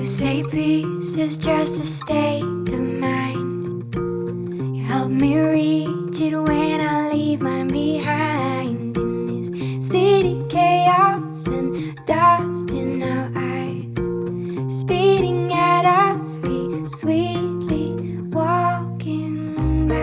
You say peace is just a state of mind. You help me reach it when I leave mine behind. In this city, chaos and dust in our eyes, speeding at our speed, sweetly walking by.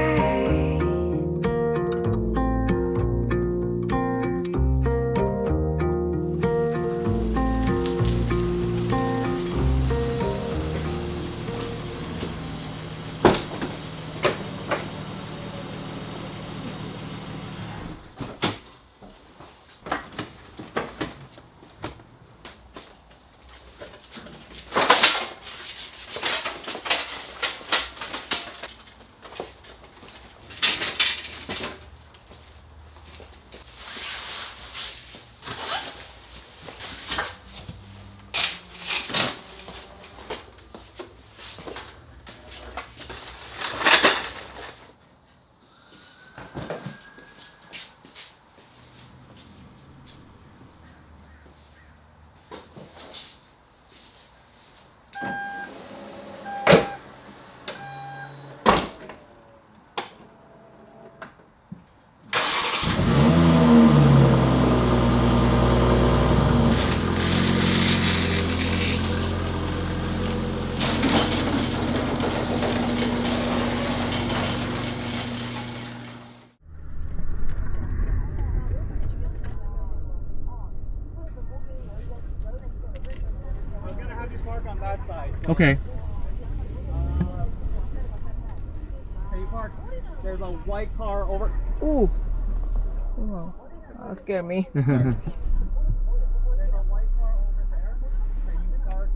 Okay. Hey, you park. There's a white car over. Ooh. Oh, that scared me. There's a white car over there. So you park.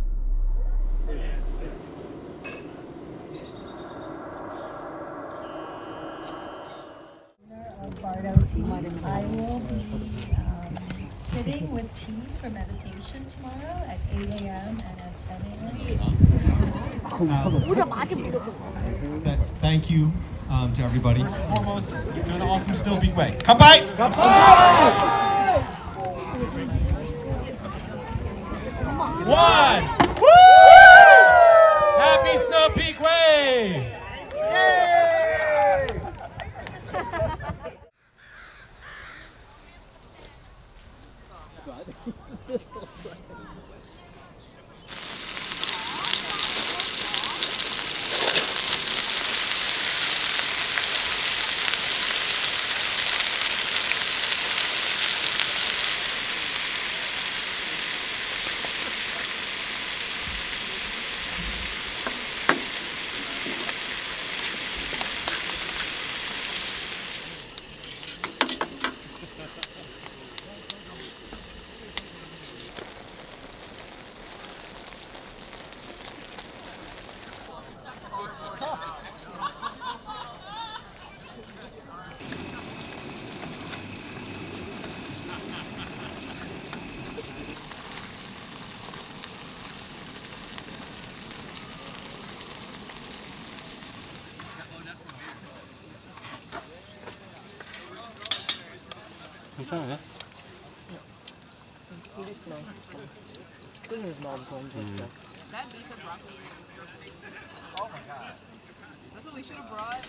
I will be sitting with tea for meditation tomorrow at 8 a.m. and at 10 a.m. Thank you to everybody. Foremost, you're doing an awesome Snow Peak way. Come by! One! Woo! Happy Snow Peak way! 괜찮아요? 우리 스마일. 끓는 스마일 너무 좋다. Oh my god. That's what we should have brought.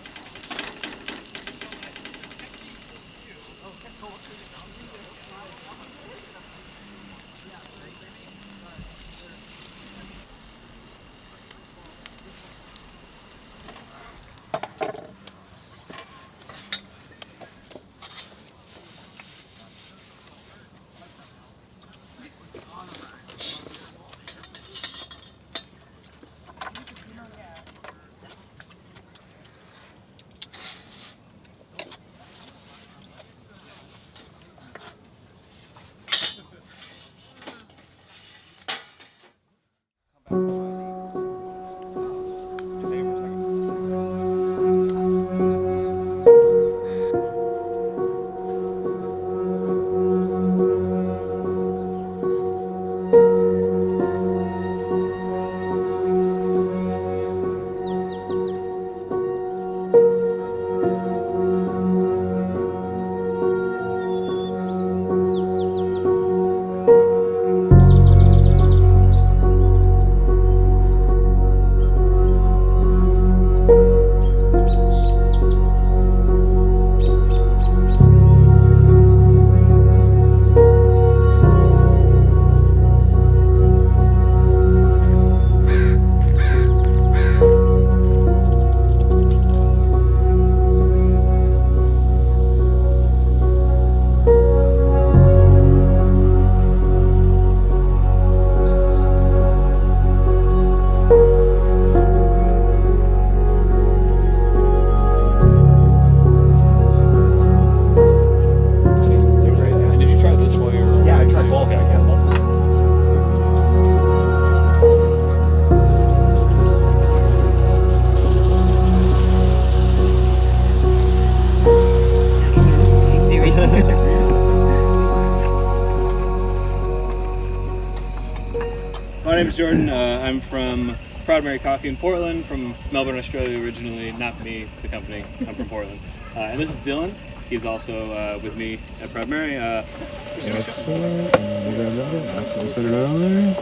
name's Jordan. I'm from Proud Mary Coffee in Portland, from Melbourne, Australia originally. Not me, the company. I'm from Portland. And this is Dylan. He's also with me at Proud Mary. Excellent. And grab that. Awesome. Set it right on there.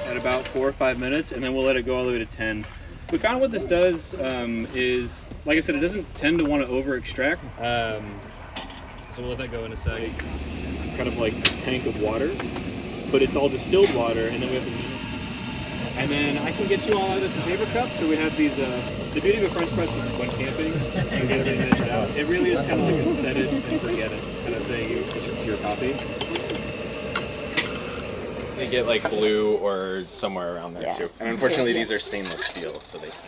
At about 4 or 5 minutes, and then we'll let it go all the way to 10. We found what this does is, like I said, it doesn't tend to want to over extract. So we'll let that go in a sec. Kind of like a tank of water, but it's all distilled water, and then we have the, and then I can get you all out of this in paper cups. So we have these. The beauty of a French press when camping and get everything edged out, it really is kind of like a set it and forget it kind of thing. You just to your coffee. They get like blue or somewhere around there too. And unfortunately these are stainless steel, so they can't.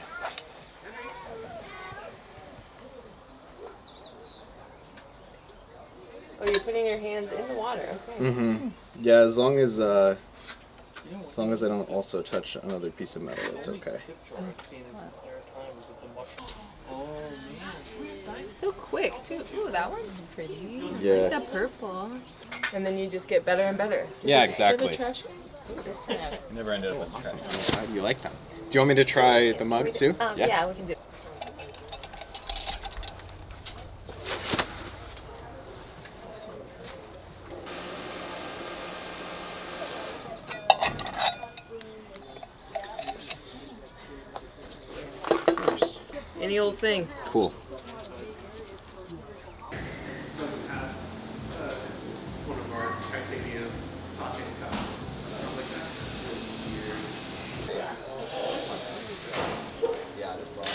Oh, you're putting your hands in the water. Okay. Mm-hmm. Yeah, as long as I don't also touch another piece of metal, it's okay. It's so quick too. Ooh, that one's pretty. Yeah. I like the purple. And then you just get better and better. Yeah, exactly. The trash can? Ooh, this time. Never ended up with awesome. Glad you like them. Do you want me to try the mug too? Yeah, we can do it. Any old thing. Cool. Doesn't have one of our titanium sake cups. Like that. Yeah, just well.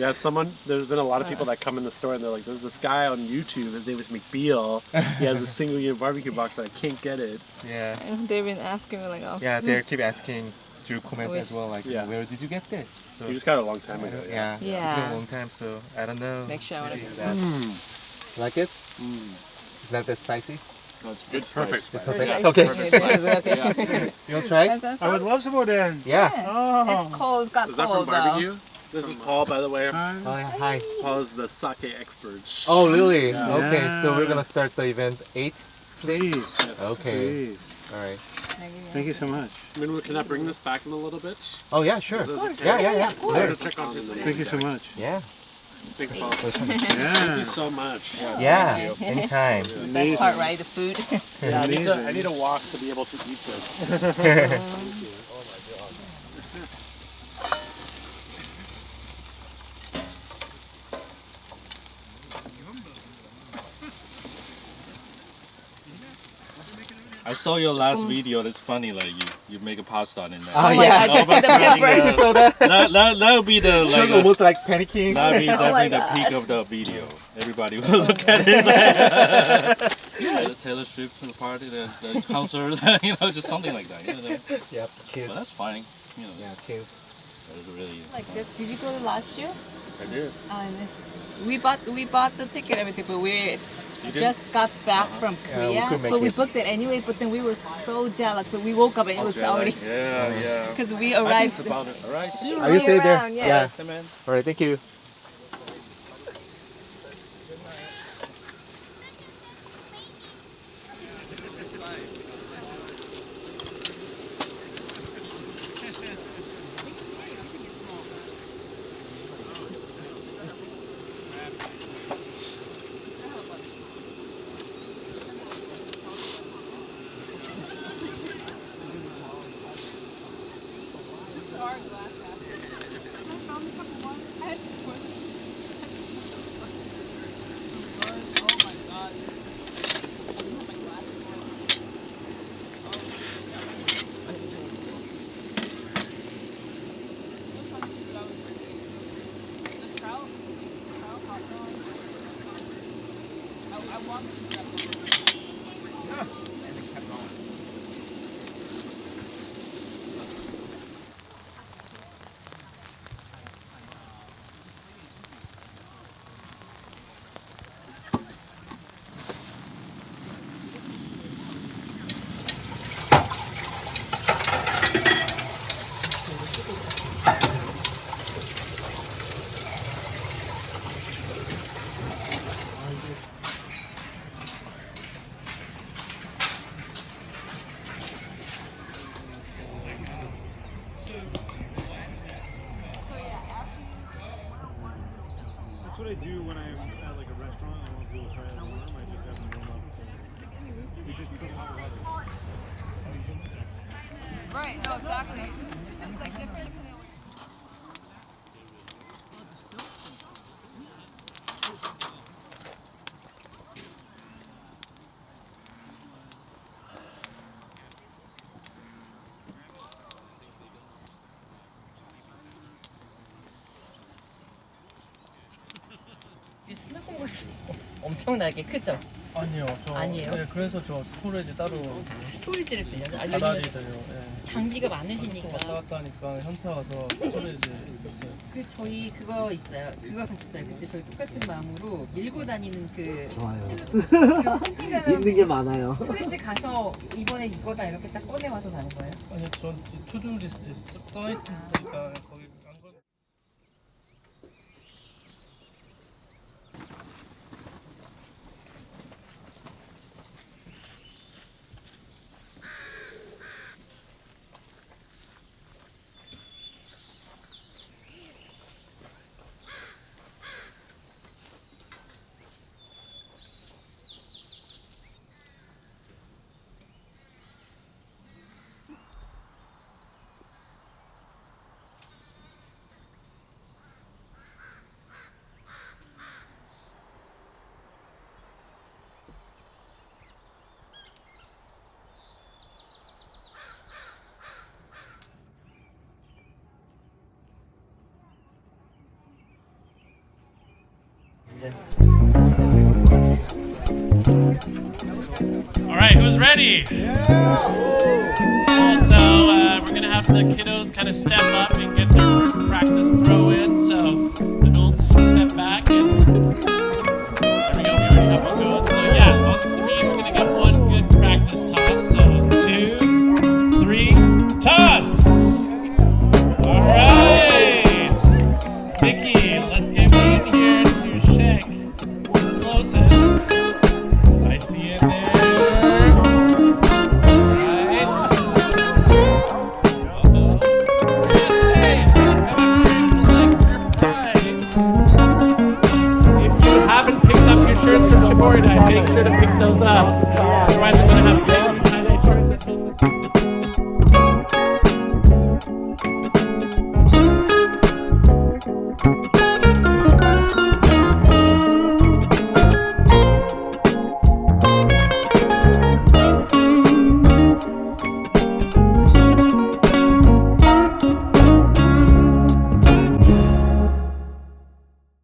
Yeah, there's been a lot of people that come in the store and they're like, there's this guy on YouTube, his name is mcbeal. He has a single unit barbecue box, but I can't get it. Yeah. And they've been asking me like, oh. Yeah, they keep asking through comment as well, like, Yeah. where did you get this? So, You just got it a long time ago. yeah, it's been a long time, so I don't know. Make sure I want to get that. Like it? It's not that spicy? No, it's perfect. It's perfect. Okay. okay. You want to try it? I would love some more then. Yeah. Oh. It's cold, got Is that cold from barbecue? This is Paul, by the way. Oh, yeah. Hi. Paul is the sake expert. Oh, really? Yeah. Okay, so we're gonna start the event 8. Please. Okay. Please. All right. Thank you so much. Can I bring this back in a little bit? Oh yeah, sure. Is this okay? Yeah. I'm There. gonna check on this. Thank you so much. Yeah. Thanks, Paul. Yeah. Thank you so much. Yeah. Anytime. The best part, right? The food. Yeah, I need a walk to be able to eat this. I saw your last video. That's funny. Like you make a pasta in there. Oh yeah. God, the pepper. So that That would be the shows like. almost like panicking. That would be the peak of the video. Everybody will look at it. Yeah, the Taylor Swift to the party, the concert, just something like that. Yep. Cheers. But that's fine. Yeah. Cheers. That is really. Like this. Did you go to last year? I did. We bought the ticket and everything, but we You did? just got back from Yeah, Korea. we could make but we it. booked it anyway, but then we were so jealous, so we woke up and it was already Yeah. because we I think arrived. it's about it. All right. See you. Are you stay there? around, yes. Yeah. Hey, man. All right. Thank you. That's what I do when I'm at like a restaurant. I want people to try it warm. I just have them warm up. We just put hot water. Right. No, exactly. It's like different. 엄청나게 크죠? 아니요, 아니에요? 네, 그래서 저 스토리지 따로 스토리지를 빌려서. 아, 다달이 요즘에 돼요. 네. 장비가 왔다 많으시니까. 갔다 하니까 현타 와서 스토리지 있어요. 그 저희 그거 있어요. 그거 샀어요. 그때 저희 똑같은 마음으로 밀고 다니는 그 있는 게 많아요. 스토리지 가서 이번에 이거다 이렇게 딱 꺼내 와서 가는 거예요. 아니, 전 투두 리스트 써있으니까 거기 안 걸. All right, who's ready? Cool, so we're gonna have the kiddos kind of step up and get their first practice throw in. So adults step back and there we go. We already have one going. So yeah, on 3 we're gonna get one good practice toss. So 2, 3, toss. All right, Vicky, let's get me in here to Shek, who's closest. I see it there. Shirts from Shibori, make sure to pick those up. Otherwise, I'm going to have 10 highlight shirts at home.